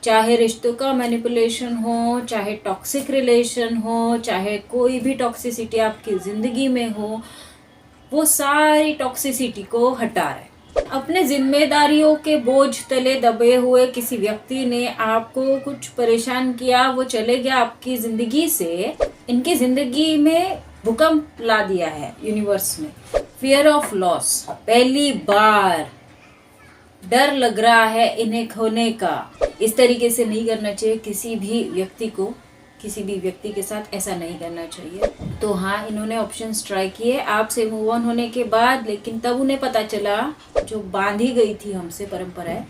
चाहे रिश्तों का मैनिपुलेशन हो, चाहे टॉक्सिक रिलेशन हो, चाहे कोई भी टॉक्सिसिटी आपकी ज़िंदगी में हो, वो सारी टॉक्सिसिटी को हटा रहा है। अपने जिम्मेदारियों के बोझ तले दबे हुए किसी व्यक्ति ने आपको कुछ परेशान किया, वो चले गया आपकी ज़िंदगी से, इनकी ज़िंदगी में भूकंप ला दिया है यूनिवर्स ने। फियर ऑफ लॉस, पहली बार डर लग रहा है इन्हें खोने का। इस तरीके से नहीं करना चाहिए किसी भी व्यक्ति को, किसी भी व्यक्ति के साथ ऐसा नहीं करना चाहिए। तो हाँ, इन्होंने ऑप्शंस ट्राई किए आपसे मूव ऑन होने के बाद, लेकिन तब उन्हें पता चला जो बांधी गई थी हमसे परंपराएं,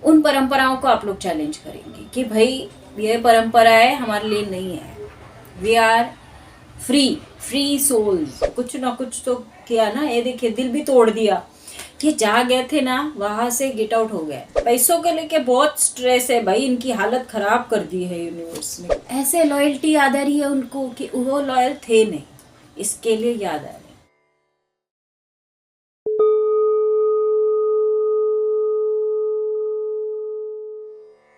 उन परंपराओं को आप लोग चैलेंज करेंगे कि भाई ये परंपराएं हमारे लिए नहीं है, वी आर फ्री सोल्स। कुछ ना कुछ तो किया ना, ये देखिए दिल भी तोड़ दिया। ये जहाँ गए थे ना वहां से गेट आउट हो गए। पैसों के लेके बहुत स्ट्रेस है भाई, इनकी हालत खराब कर दी है यूनिवर्स ने। ऐसे लॉयल्टी याद आ रही है उनको कि वो लॉयल थे नहीं, इसके लिए याद आ रही है।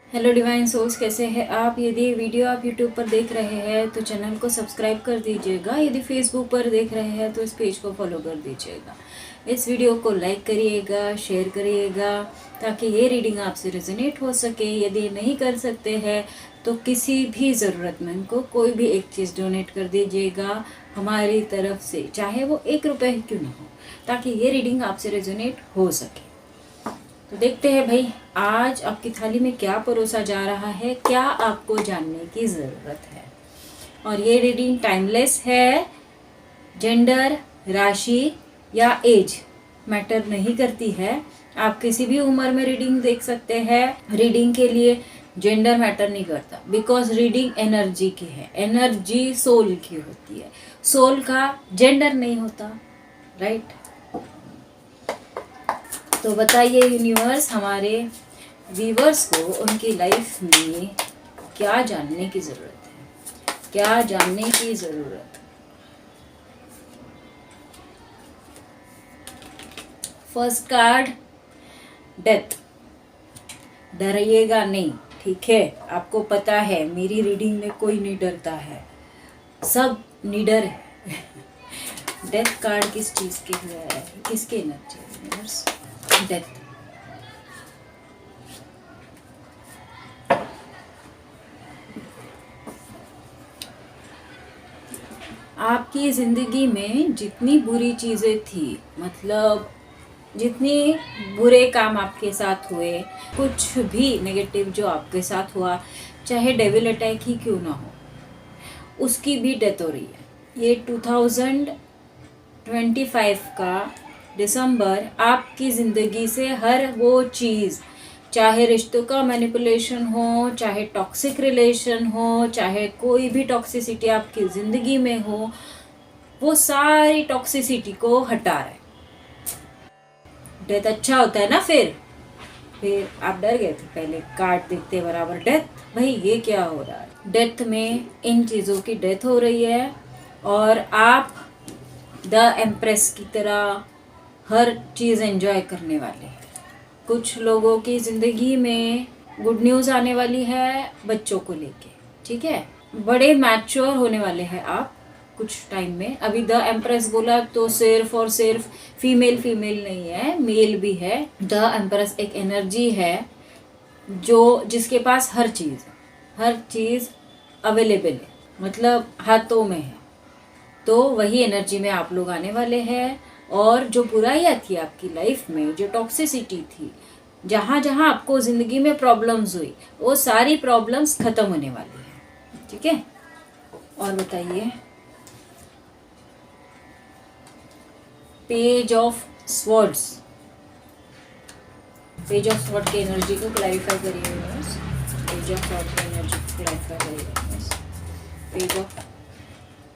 हेलो डिवाइन सोल्स, कैसे हैं आप? यदि वीडियो आप यूट्यूब पर देख रहे हैं तो चैनल को सब्सक्राइब कर दीजिएगा। यदि फेसबुक पर देख रहे हैं तो इस पेज को फॉलो कर दीजिएगा। इस वीडियो को लाइक करिएगा, शेयर करिएगा, ताकि ये रीडिंग आपसे रेजोनेट हो सके। यदि नहीं कर सकते हैं तो किसी भी ज़रूरतमंद को कोई भी एक चीज़ डोनेट कर दीजिएगा हमारी तरफ से, चाहे वो 1 रुपये ही क्यों ना हो, ताकि ये रीडिंग आपसे रेजोनेट हो सके। तो देखते हैं भाई आज आपकी थाली में क्या परोसा जा रहा है, क्या आपको जानने की ज़रूरत है। और ये रीडिंग टाइमलेस है। जेंडर, राशि या एज मैटर नहीं करती है। आप किसी भी उम्र में रीडिंग देख सकते हैं। रीडिंग के लिए जेंडर मैटर नहीं करता, बिकॉज रीडिंग एनर्जी की है। एनर्जी सोल की होती है, सोल का जेंडर नहीं होता, राइट? तो बताइए यूनिवर्स हमारे व्यूवर्स को उनकी लाइफ में क्या जानने की ज़रूरत है, क्या जानने की ज़रूरत। First card, death. डरिएगा नहीं, ठीक है? आपको पता है मेरी रीडिंग में कोई नहीं डरता है, सब निडर है। डेथ कार्ड किस चीज़ के लिए है, किसके एनर्जी है यूनिवर्स? डेथ। आपकी ज़िंदगी में जितनी बुरी चीज़ें थी, मतलब जितने बुरे काम आपके साथ हुए, कुछ भी नेगेटिव जो आपके साथ हुआ, चाहे डेविल अटैक ही क्यों ना हो, उसकी भी डेथ हो रही है। ये 2025 का दिसंबर आपकी ज़िंदगी से हर वो चीज़, चाहे रिश्तों का मैनिपुलेशन हो, चाहे टॉक्सिक रिलेशन हो, चाहे कोई भी टॉक्सिसिटी आपकी ज़िंदगी में हो, वो सारी टॉक्सिसिटी को हटा रहा है। डेथ अच्छा होता है ना। फिर आप डर गए थे पहले कार्ड देखते बराबर, डेथ, भाई ये क्या हो रहा है? डेथ में इन चीज़ों की डेथ हो रही है और आप द एम्प्रेस की तरह हर चीज़ एंजॉय करने वाले हैं। कुछ लोगों की ज़िंदगी में गुड न्यूज़ आने वाली है बच्चों को लेके, ठीक है? बड़े मैच्योर होने वाले हैं आप कुछ टाइम में। अभी द एम्प्रेस बोला तो सिर्फ और सिर्फ फीमेल नहीं है, मेल भी है। द एम्प्रेस एक एनर्जी है जो जिसके पास हर चीज़ अवेलेबल है, मतलब हाथों में है। तो वही एनर्जी में आप लोग आने वाले हैं। और जो बुराइयाँ थी आपकी लाइफ में, जो टॉक्सिसिटी थी, जहाँ जहाँ आपको ज़िंदगी में प्रॉब्लम्स हुई, वो सारी प्रॉब्लम्स खत्म होने वाली है, ठीक है? और बताइए, page of swords. Page of sword की एनर्जी को क्लैरिफाई करिए बस। पेज ऑफ स्वॉर्ड की एनर्जी को क्लैरिफाई करिए बस। Page of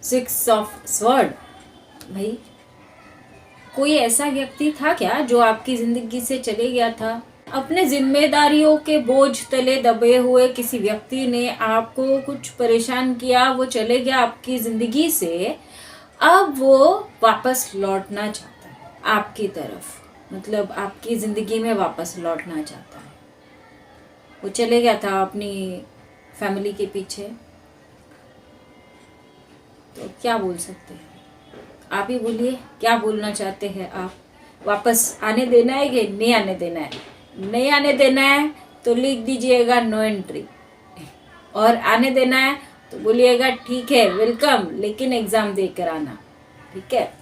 6 of sword. भाई कोई ऐसा व्यक्ति था क्या जो आपकी ज़िंदगी से चले गया था? अपने जिम्मेदारियों के बोझ तले दबे हुए किसी व्यक्ति ने आपको कुछ परेशान किया, वो चले गया आपकी ज़िंदगी से। अब वो वापस लौटना चाहता है आपकी तरफ, मतलब आपकी ज़िंदगी में वापस लौटना चाहता है। वो चले गया था अपनी फैमिली के पीछे। तो क्या बोल सकते हैं, आप ही बोलिए क्या बोलना चाहते हैं आप। वापस आने देना है कि नहीं आने देना है? नहीं आने देना है तो लिख दीजिएगा नो एंट्री, और आने देना है तो बोलिएगा ठीक है वेलकम, लेकिन एग्जाम देकर आना, ठीक है।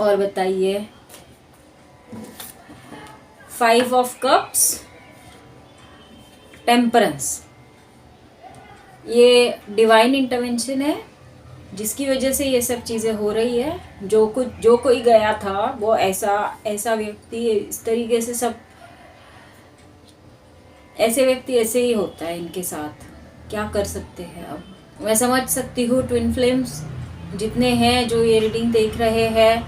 और बताइए, 5 ऑफ कप्स, टेम्परेंस, ये डिवाइन इंटरवेंशन है जिसकी वजह से ये सब चीज़ें हो रही है। जो कोई गया था वो ऐसा व्यक्ति इस तरीके से, सब ऐसे व्यक्ति ऐसे ही होता है इनके साथ, क्या कर सकते हैं। अब मैं समझ सकती हूँ ट्विन फ्लेम्स जितने हैं जो ये रीडिंग देख रहे हैं,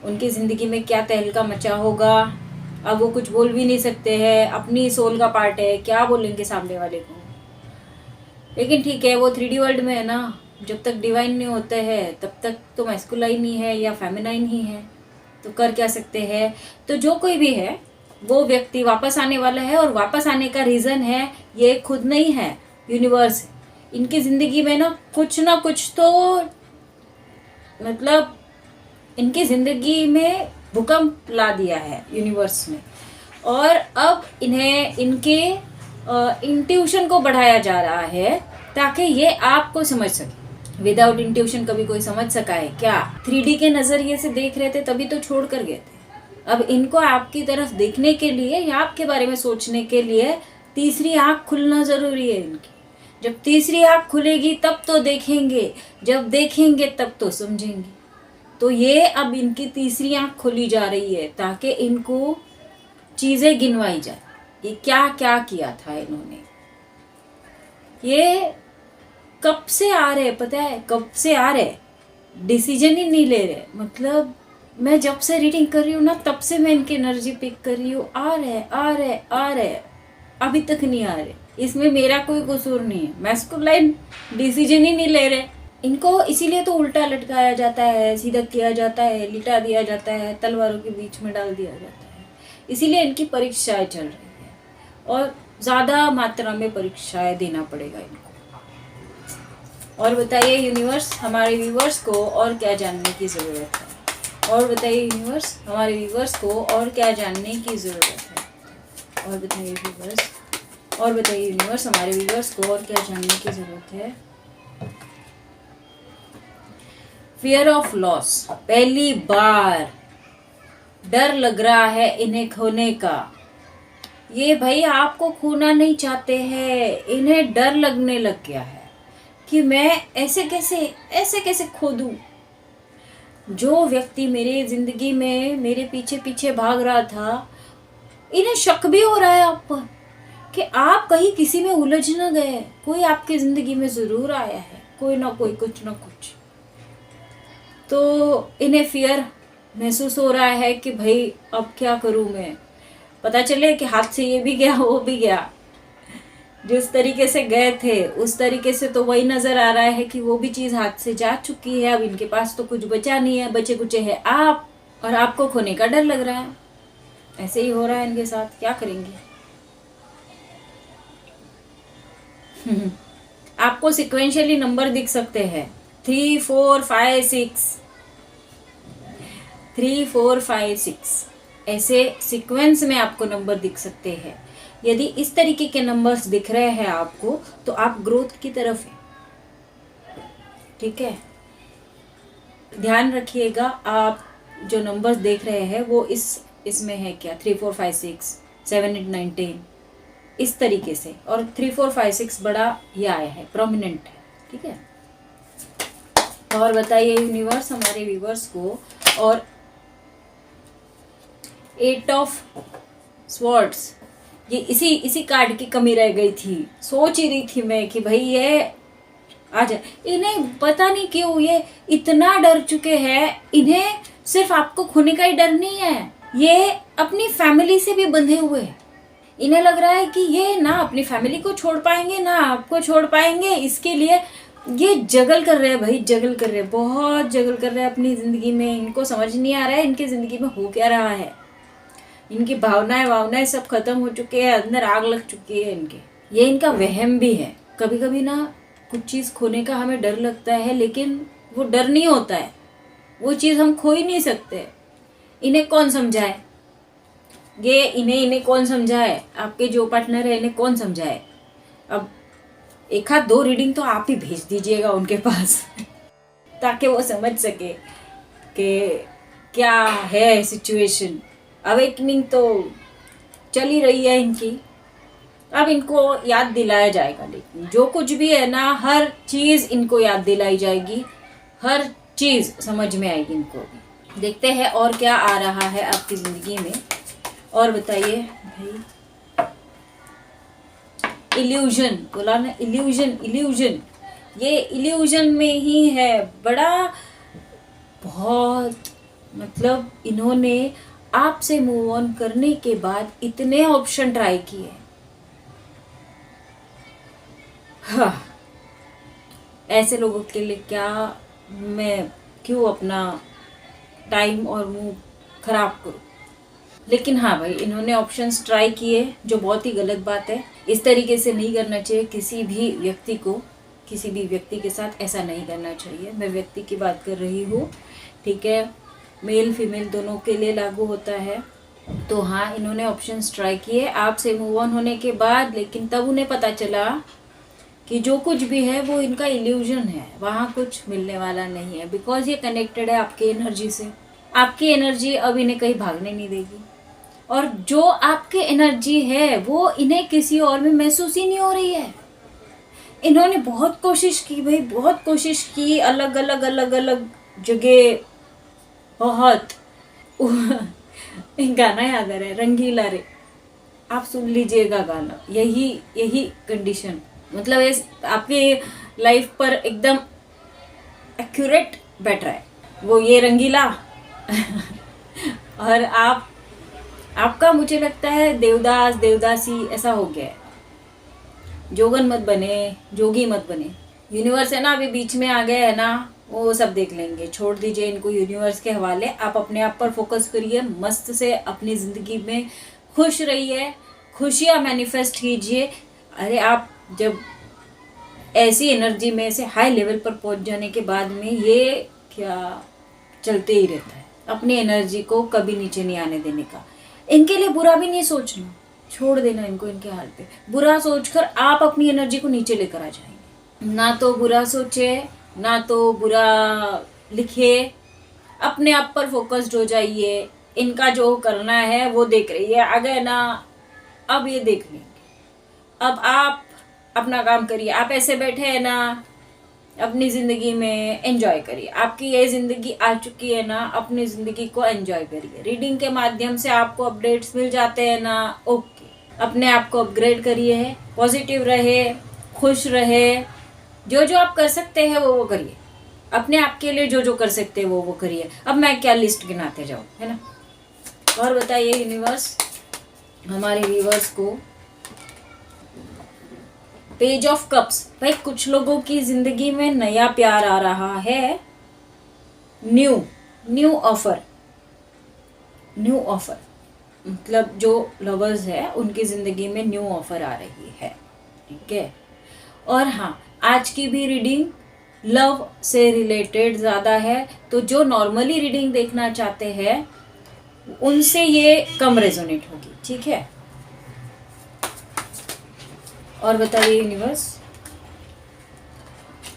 उनकी ज़िंदगी में क्या तहलका मचा होगा। अब वो कुछ बोल भी नहीं सकते हैं, अपनी सोल का पार्ट है, क्या बोलेंगे सामने वाले को। लेकिन ठीक है, वो 3D वर्ल्ड में है ना, जब तक डिवाइन नहीं होते हैं तब तक तो मैस्कुलाइन ही है या फेमिनाइन ही है, तो कर क्या सकते हैं। तो जो कोई भी है वो व्यक्ति वापस आने वाला है, और वापस आने का रीज़न है ये खुद नहीं है, यूनिवर्स है। इनकी ज़िंदगी में ना कुछ तो मतलब इनकी ज़िंदगी में भूकंप ला दिया है यूनिवर्स ने, और अब इन्हें इनके इंट्यूशन को बढ़ाया जा रहा है ताकि ये आपको समझ सके। विदाउट इंट्यूशन कभी कोई समझ सका है क्या? 3D के नज़रिए से देख रहे थे तभी तो छोड़ कर गए थे। अब इनको आपकी तरफ देखने के लिए या आपके बारे में सोचने के लिए तीसरी आँख खुलना ज़रूरी है इनकी। जब तीसरी आँख खुलेगी तब तो देखेंगे, जब देखेंगे तब तो समझेंगे। तो ये अब इनकी तीसरी आँख खुली जा रही है ताकि इनको चीज़ें गिनवाई जाए, ये क्या क्या किया था इन्होंने। ये कब से आ रहे, पता है कब से आ रहे, डिसीजन ही नहीं ले रहे। मतलब मैं जब से रीडिंग कर रही हूँ ना तब से मैं इनकी एनर्जी पिक कर रही हूँ, आ रहे, अभी तक नहीं आ रहे। इसमें मेरा कोई कसूर नहीं है, मैस्कुलाइन डिसीजन ही नहीं ले रहे। इनको इसीलिए तो उल्टा लटकाया जाता है, सीधा किया जाता है, लिटा दिया जाता है, तलवारों के बीच में डाल दिया जाता है। इसीलिए इनकी परीक्षाएं चल रही है, और ज़्यादा मात्रा में परीक्षाएं देना पड़ेगा इनको। और बताइए यूनिवर्स, हमारे व्यूवर्स को और क्या जानने की ज़रूरत है? और बताइए यूनिवर्स, हमारे व्यूवर्स को और क्या जानने की ज़रूरत है? और बताइए व्यूवर्स, और बताइए यूनिवर्स, हमारे व्यूवर्स को और क्या जानने की ज़रूरत है? फियर ऑफ लॉस, पहली बार डर लग रहा है इन्हें खोने का। ये भाई आपको खोना नहीं चाहते हैं, इन्हें डर लगने लग गया है कि मैं ऐसे कैसे खो दूं। जो व्यक्ति मेरे जिंदगी में मेरे पीछे पीछे भाग रहा था, इन्हें शक भी हो रहा है आप पर कि आप कहीं किसी में उलझ न गए। कोई आपकी जिंदगी में जरूर आया है, कोई ना कोई, कुछ ना कुछ। तो इन्हें फियर महसूस हो रहा है कि भाई अब क्या करूं मैं। पता चले कि हाथ से ये भी गया वो भी गया, जिस तरीके से गए थे उस तरीके से तो वही नजर आ रहा है कि वो भी चीज हाथ से जा चुकी है। अब इनके पास तो कुछ बचा नहीं है, बचे कुचे है आप, और आपको खोने का डर लग रहा है। ऐसे ही हो रहा है इनके साथ, क्या करेंगे। आपको सिक्वेंशियली नंबर दिख सकते हैं 3 4 5 6, 3 4 5 6, ऐसे सीक्वेंस में आपको नंबर दिख सकते हैं। यदि इस तरीके के नंबर्स दिख रहे हैं आपको तो आप ग्रोथ की तरफ है, ठीक है। ध्यान रखिएगा, आप जो नंबर्स देख रहे हैं वो इसमें है क्या, 3 4 5 6 7 8 9 10, इस तरीके से। और 3 4 5 6 बड़ा ये आया है, प्रोमिनेंट है, ठीक है। और बताइए यूनिवर्स, हमारे व्यूवर्स को और 8 ऑफ स्वॉर्ड्स, ये इसी कार्ड की कमी रह गई थी। सोच ही रही थी मैं कि भाई ये आ जाए। इन्हें पता नहीं क्यों ये इतना डर चुके हैं। इन्हें सिर्फ आपको खोने का ही डर नहीं है, ये अपनी फैमिली से भी बंधे हुए हैं। इन्हें लग रहा है कि ये ना अपनी फैमिली को छोड़ पाएंगे ना आपको छोड़ पाएंगे। इसके लिए ये जगल कर रहे हैं भाई, जगल कर रहे हैं, बहुत जगल कर रहे हैं अपनी जिंदगी में। इनको समझ नहीं आ रहा है इनकी जिंदगी में हो क्या रहा है। इनकी भावनाएं सब खत्म हो चुके हैं, अंदर आग लग चुकी है इनके। ये इनका वहम भी है। कभी कभी ना कुछ चीज़ खोने का हमें डर लगता है, लेकिन वो डर नहीं होता है, वो चीज़ हम खो ही नहीं सकते। इन्हें कौन समझाए, ये इन्हें कौन समझाए, आपके जो पार्टनर है इन्हें कौन समझाए। अब एक आध दो रीडिंग तो आप ही भेज दीजिएगा उनके पास ताकि वो समझ सके कि क्या है सिचुएशन। अवेकनिंग तो चल ही रही है इनकी, अब इनको याद दिलाया जाएगा। लेकिन जो कुछ भी है ना, हर चीज़ इनको याद दिलाई जाएगी, हर चीज़ समझ में आएगी इनको। देखते हैं और क्या आ रहा है आपकी ज़िंदगी में। और बताइए भाई। इल्यूजन बोला ना, इल्यूजन ये इल्यूजन में ही है बड़ा, बहुत मतलब इन्होंने आपसे मूव ऑन करने के बाद इतने ऑप्शन ट्राई किए। हाँ, ऐसे लोगों के लिए क्या मैं क्यों अपना टाइम और मूड खराब करूं। लेकिन हाँ भाई, इन्होंने ऑप्शंस ट्राई किए, जो बहुत ही गलत बात है। इस तरीके से नहीं करना चाहिए किसी भी व्यक्ति को, किसी भी व्यक्ति के साथ ऐसा नहीं करना चाहिए। मैं व्यक्ति की बात कर रही हूँ, ठीक है, मेल फीमेल दोनों के लिए लागू होता है। तो हाँ, इन्होंने ऑप्शंस ट्राई किए आपसे मूव ऑन होने के बाद, लेकिन तब उन्हें पता चला कि जो कुछ भी है वो इनका इल्यूजन है, वहाँ कुछ मिलने वाला नहीं है। बिकॉज ये कनेक्टेड है आपकी एनर्जी से। आपकी एनर्जी अब इन्हें कहीं भागने नहीं देगी, और जो आपकी एनर्जी है वो इन्हें किसी और में महसूस ही नहीं हो रही है। इन्होंने बहुत कोशिश की भाई, बहुत कोशिश की, अलग अलग जगह, बहुत एक गाना याद आ रहा है, रंगीला रे, आप सुन लीजिएगा गाना। यही कंडीशन, मतलब ये आपकी लाइफ पर एकदम एक्यूरेट बैठ रहा है वो, ये रंगीला और आपका मुझे लगता है देवदास देवदासी ऐसा हो गया है। जोगन मत बने, जोगी मत बने। यूनिवर्स है ना अभी बीच में आ गया है ना, वो सब देख लेंगे। छोड़ दीजिए इनको यूनिवर्स के हवाले। आप अपने आप पर फोकस करिए, मस्त से अपनी ज़िंदगी में खुश रहिए, खुशियाँ मैनिफेस्ट कीजिए। अरे आप जब ऐसी एनर्जी में, ऐसे हाई लेवल पर पहुंच जाने के बाद में ये क्या चलते ही रहता है। अपनी एनर्जी को कभी नीचे नहीं आने देने का। इनके लिए बुरा भी नहीं सोचना, छोड़ देना इनको इनके हाल पे। बुरा सोचकर आप अपनी एनर्जी को नीचे लेकर आ जाएंगे। ना तो बुरा सोचे, ना तो बुरा लिखे, अपने आप पर फोकस्ड हो जाइए। इनका जो करना है वो देख रही है, आ गए ना, अब ये देख लेंगे। अब आप अपना काम करिए। आप ऐसे बैठे हैं ना, अपनी ज़िंदगी में एंजॉय करिए। आपकी ये ज़िंदगी आ चुकी है ना, अपनी ज़िंदगी को एंजॉय करिए। रीडिंग के माध्यम से आपको अपडेट्स मिल जाते हैं ना, ओके। अपने आप को अपग्रेड करिए, पॉजिटिव रहे, खुश रहे। जो जो आप कर सकते हैं वो करिए। अपने आप के लिए जो जो कर सकते हैं वो करिए। अब मैं क्या लिस्ट गिनाते जाऊँ, है ना। और बताइए यूनिवर्स हमारे व्यूअर्स को। पेज ऑफ कप्स, भाई कुछ लोगों की जिंदगी में नया प्यार आ रहा है। न्यू ऑफर मतलब जो लवर्स है उनकी जिंदगी में न्यू ऑफर आ रही है, ठीक है। और हाँ, आज की भी रीडिंग लव से रिलेटेड ज़्यादा है, तो जो नॉर्मली रीडिंग देखना चाहते हैं उनसे ये कम रेजोनेट होगी, ठीक है। और बताइए यूनिवर्स,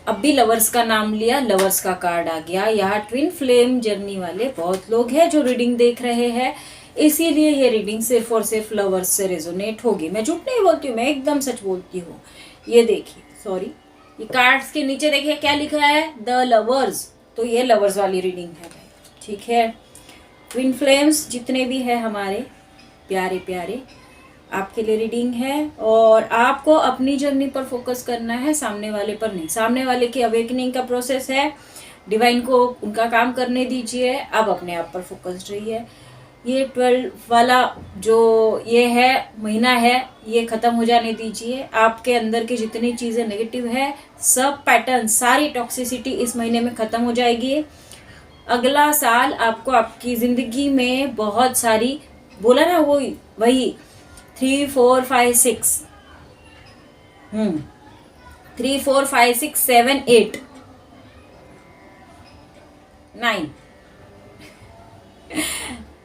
अब भी लवर्स का नाम लिया, लवर्स का कार्ड आ गया। यहाँ ट्विन फ्लेम जर्नी वाले बहुत लोग हैं जो रीडिंग देख रहे हैं, इसीलिए ये रीडिंग सिर्फ और सिर्फ लवर्स से रेजोनेट होगी। मैं झूठ नहीं बोलती हूँ, मैं एकदम सच बोलती हूँ। ये देखिए, सॉरी, ये कार्ड्स के नीचे देखिए क्या लिखा है, द लवर्स। तो ये लवर्स वाली रीडिंग है भाई, ठीक है। ट्विन फ्लेम्स जितने भी है हमारे प्यारे प्यारे, आपके लिए रीडिंग है। और आपको अपनी जर्नी पर फोकस करना है, सामने वाले पर नहीं। सामने वाले की अवेकनिंग का प्रोसेस है, डिवाइन को उनका काम करने दीजिए, आप अपने आप पर फोकस्ड रहिए। ये 12 वाला जो ये है महीना है, ये ख़त्म हो जाने दीजिए। आपके अंदर की जितनी चीज़ें नेगेटिव है, सब पैटर्न, सारी टॉक्सिसिटी इस महीने में ख़त्म हो जाएगी। अगला साल आपको आपकी ज़िंदगी में बहुत सारी बोला ना वही वही 3 4 5 6 3 4 5 6 7 8 9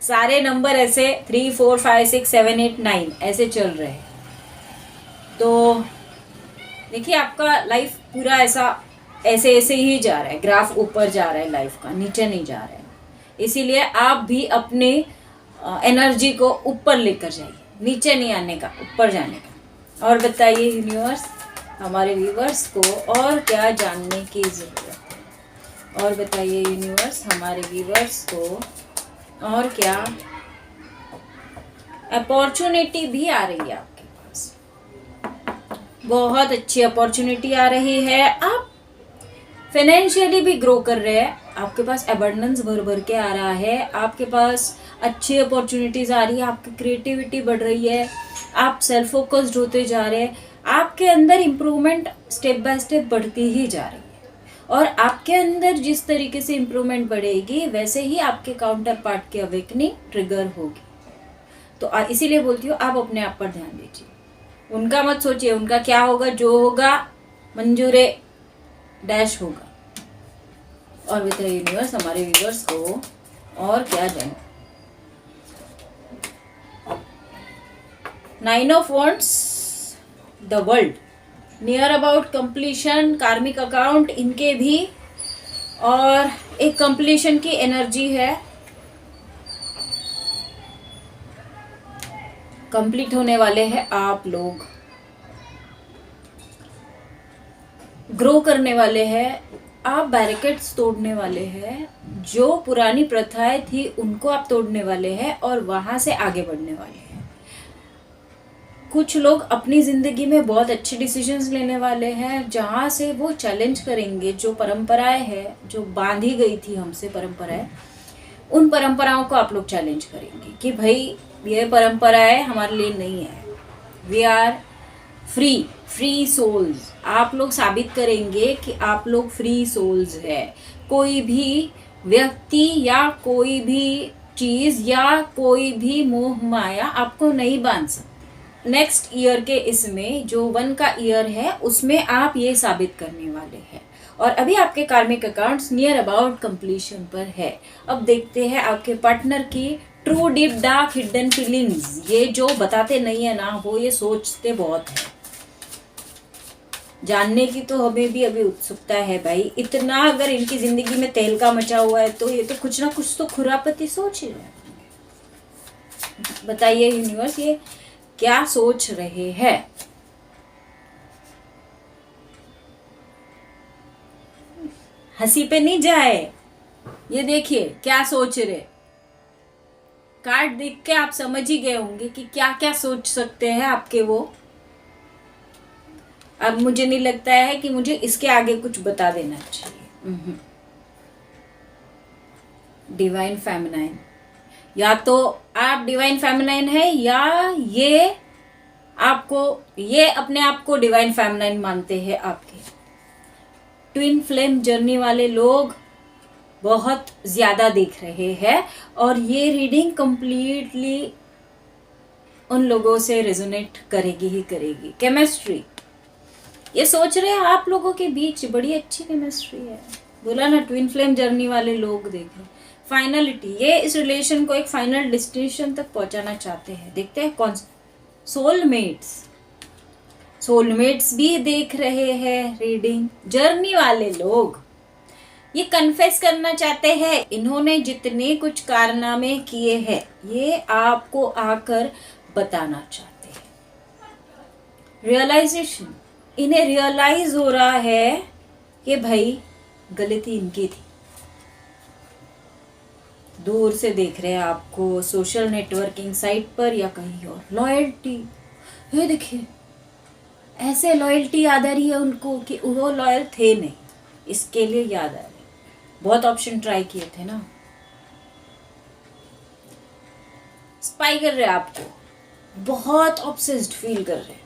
सारे नंबर ऐसे 3 4 5 6 7 8 9 ऐसे चल रहे हैं। तो देखिए आपका लाइफ पूरा ऐसा ऐसे ऐसे ही जा रहा है, ग्राफ ऊपर जा रहा है लाइफ का, नीचे नहीं जा रहा है। इसीलिए आप भी अपने एनर्जी को ऊपर लेकर जाइए, नीचे नहीं आने का, ऊपर जाने का। और बताइए यूनिवर्स हमारे व्यूवर्स को और क्या जानने की जरूरत है, और बताइए यूनिवर्स हमारे व्यूवर्स को और क्या अपॉर्चुनिटी भी आ रही है आपके पास, बहुत अच्छी अपॉर्चुनिटी आ रही है। आप फाइनेंशियली भी ग्रो कर रहे हैं, आपके पास एबंडेंस भर भर के आ रहा है, आपके पास अच्छी अपॉर्चुनिटीज आ रही है, आपकी क्रिएटिविटी बढ़ रही है, आप सेल्फ फोकस्ड होते जा रहे हैं, आपके अंदर इम्प्रूवमेंट स्टेप बाय स्टेप बढ़ती ही जा रही है। और आपके अंदर जिस तरीके से इम्प्रूवमेंट बढ़ेगी वैसे ही आपके काउंटर पार्ट की अवेकनिंग ट्रिगर होगी। तो इसीलिए बोलती हूँ आप अपने आप पर ध्यान दीजिए, उनका मत सोचिए, उनका क्या होगा, जो होगा मंजूरे डैश होगा। और बताइए यूनिवर्स हमारे व्यूवर्स को और क्या जाने। 9 of wands, the world, near about completion, कार्मिक अकाउंट इनके भी, और एक कंप्लीशन की एनर्जी है, कंप्लीट होने वाले हैं आप लोग, ग्रो करने वाले हैं आप, बैरिकेड्स तोड़ने वाले हैं, जो पुरानी प्रथाएं थी उनको आप तोड़ने वाले हैं और वहां से आगे बढ़ने वाले हैं। कुछ लोग अपनी जिंदगी में बहुत अच्छे डिसीजंस लेने वाले हैं, जहां से वो चैलेंज करेंगे जो परंपराएं हैं, जो बांधी गई थी हमसे परंपराएं, उन परंपराओं को आप लोग चैलेंज करेंगे कि भाई ये परंपराएं हमारे लिए नहीं है, वी आर फ्री सोल्स। आप लोग साबित करेंगे कि आप लोग फ्री सोल्स है, कोई भी व्यक्ति या कोई भी चीज या कोई भी मोह माया आपको नहीं बांध सकती। नेक्स्ट ईयर के इसमें जो 1 का ईयर है उसमें आप ये साबित करने वाले हैं। और अभी आपके कार्मिक अकाउंट्स नियर अबाउट कंप्लीशन पर है। अब देखते हैं आपके पार्टनर की true deep dark hidden feelings, ये जो बताते नहीं है ना वो ये सोचते बहुत है। जानने की तो हमें भी अभी उत्सुकता है भाई, इतना अगर इनकी जिंदगी में तेल का मचा हुआ है तो ये तो कुछ ना कुछ तो खुरापती सोच ही रहे। बताइए यूनिवर्स ये क्या सोच रहे हैं। हंसी पे नहीं जाए, ये देखिए क्या सोच रहे। कार्ड देख के आप समझ ही गए होंगे कि क्या क्या सोच सकते हैं आपके वो। अब मुझे नहीं लगता है कि मुझे इसके आगे कुछ बता देना चाहिए। डिवाइन फेमिनाइन, या तो आप डिवाइन फेमिनाइन है या ये अपने आप को डिवाइन फेमिनाइन मानते हैं। आपके ट्विन फ्लेम जर्नी वाले लोग बहुत ज्यादा दिख रहे हैं और ये रीडिंग कंप्लीटली उन लोगों से रेजोनेट करेगी ही करेगी। केमिस्ट्री, ये सोच रहे हैं आप लोगों के बीच बड़ी अच्छी केमिस्ट्री है। बोला ना ट्विन फ्लेम जर्नी वाले लोग देख रहे। फाइनलिटी, ये इस रिलेशन को एक फाइनल डेस्टिनेशन तक पहुंचाना चाहते हैं। देखते हैं कौन। सोलमेट्स भी देख रहे हैं रीडिंग। जर्नी वाले लोग ये कन्फेस करना चाहते हैं, इन्होंने जितने कुछ कारनामे किए हैं ये आपको आकर बताना चाहते हैं। रियलाइजेशन, इन्हें रियलाइज हो रहा है कि भाई गलती इनकी थी। दूर से देख रहे हैं आपको, सोशल नेटवर्किंग साइट पर या कहीं और। लॉयल्टी, ये देखिए ऐसे लॉयल्टी याद आ रही है उनको कि वो लॉयल थे नहीं, इसके लिए याद आ रही है। बहुत ऑप्शन ट्राई किए थे ना। स्पाई कर रहे हैं आपको, बहुत ऑब्सेस्ड फील कर रहे हैं,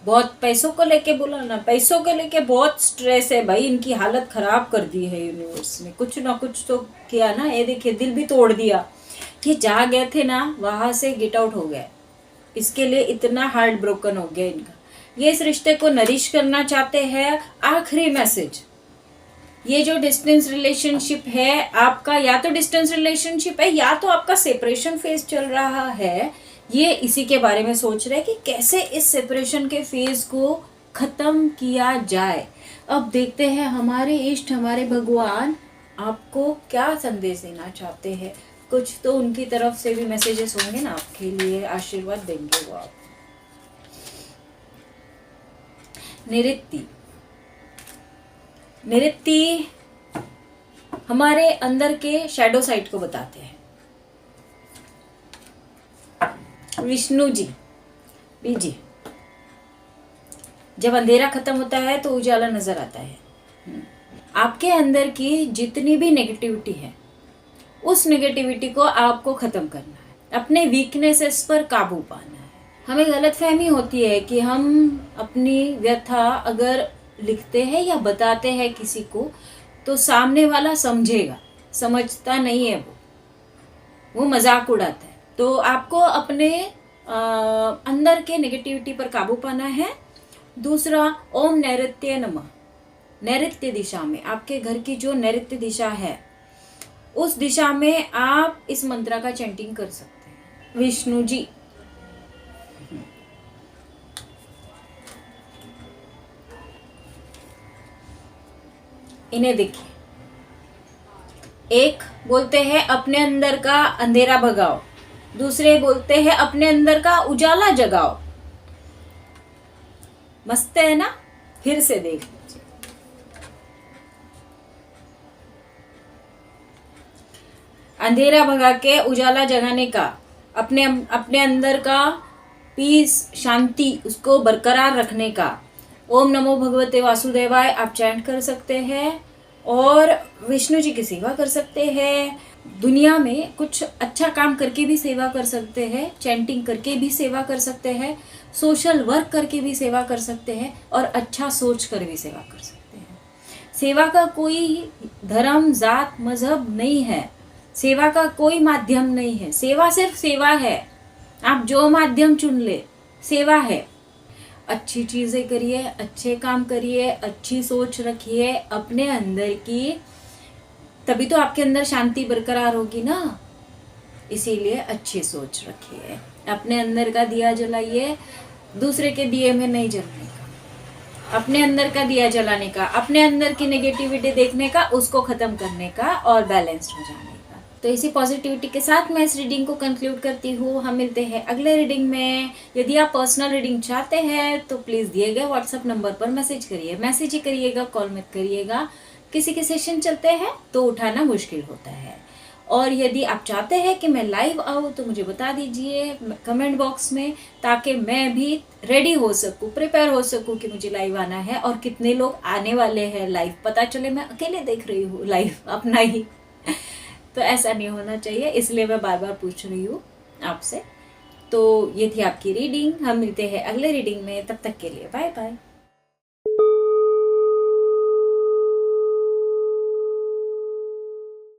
बहुत पैसों को लेके। बोला ना पैसों को लेके बहुत स्ट्रेस है भाई, इनकी हालत खराब कर दी है यूनिवर्स ने। कुछ ना कुछ तो किया ना, ये देखिए दिल भी तोड़ दिया। ये जहाँ गए थे ना वहां से गेट आउट हो गए, इसके लिए इतना हार्ट ब्रोकन हो गया इनका। ये इस रिश्ते को नरिश करना चाहते हैं। आखिरी मैसेज, ये जो डिस्टेंस रिलेशनशिप है आपका, या तो डिस्टेंस रिलेशनशिप है या तो आपका सेपरेशन फेज चल रहा है, ये इसी के बारे में सोच रहे हैं कि कैसे इस सेपरेशन के फेज को खत्म किया जाए। अब देखते हैं हमारे इष्ट, हमारे भगवान आपको क्या संदेश देना चाहते हैं। कुछ तो उनकी तरफ से भी मैसेजेस होंगे ना आपके लिए, आशीर्वाद देंगे वो आप। निवृत्ति, निवृत्ति हमारे अंदर के शैडो साइड को बताते हैं। विष्णु जी बीजी, जब अंधेरा खत्म होता है तो उजाला नजर आता है। आपके अंदर की जितनी भी नेगेटिविटी है उस नेगेटिविटी को आपको खत्म करना है, अपने वीकनेसेस पर काबू पाना है। हमें गलतफहमी होती है कि हम अपनी व्यथा अगर लिखते हैं या बताते हैं किसी को तो सामने वाला समझेगा, समझता नहीं है, वो मजाक उड़ाता है। तो आपको अपने अंदर के नेगेटिविटी पर काबू पाना है। दूसरा, ओम नैऋत्य नमः, नैऋत्य दिशा में, आपके घर की जो नैऋत्य दिशा है उस दिशा में आप इस मंत्र का चैंटिंग कर सकते हैं। विष्णु जी, इन्हें देखिए, एक बोलते हैं अपने अंदर का अंधेरा भगाओ, दूसरे बोलते हैं अपने अंदर का उजाला जगाओ। मस्त है ना? फिर से देख लीजिए। अंधेरा भगा के उजाला जगाने का, अपने अपने अंदर का पीस, शांति, उसको बरकरार रखने का ओम नमो भगवते वासुदेवाय आप चैंट कर सकते हैं और विष्णु जी की सेवा कर सकते हैं। दुनिया में कुछ अच्छा काम करके भी सेवा कर सकते हैं, चैंटिंग करके भी सेवा कर सकते हैं, सोशल वर्क करके भी सेवा कर सकते हैं और अच्छा सोच कर भी सेवा कर सकते हैं। सेवा का कोई धर्म, जात, मजहब नहीं है, सेवा का कोई माध्यम नहीं है। सेवा सिर्फ सेवा है, आप जो माध्यम चुन ले, सेवा है। अच्छी चीजें करिए, अच्छे काम करिए, अच्छी सोच रखिए अपने अंदर की, तभी तो आपके अंदर शांति बरकरार होगी ना। इसीलिए अच्छी सोच रखिए, अपने अंदर का दिया जलाइए, दूसरे के दिए में नहीं जलने का, अपने अंदर का दिया जलाने का, अपने अंदर की नेगेटिविटी देखने का, उसको खत्म करने का और बैलेंस्ड हो जाने का। तो इसी पॉजिटिविटी के साथ मैं इस रीडिंग को कंक्लूड करती हूँ। हम मिलते हैं अगले रीडिंग में। यदि आप पर्सनल रीडिंग चाहते हैं तो प्लीज़ दिए गए व्हाट्सएप नंबर पर मैसेज करिए, मैसेज ही करिएगा, कॉल मत करिएगा। किसी के सेशन चलते हैं तो उठाना मुश्किल होता है। और यदि आप चाहते हैं कि मैं लाइव आऊँ तो मुझे बता दीजिए कमेंट बॉक्स में, ताकि मैं भी रेडी हो सकूँ, प्रिपेयर हो सकूँ कि मुझे लाइव आना है और कितने लोग आने वाले हैं लाइव, पता चले मैं अकेले देख रही हूँ लाइव अपना ही। तो ऐसा नहीं होना चाहिए, इसलिए मैं बार बार पूछ रही हूँ आपसे। तो ये थी आपकी रीडिंग। हम मिलते हैं अगले रीडिंग में, तब तक के लिए बाय बाय।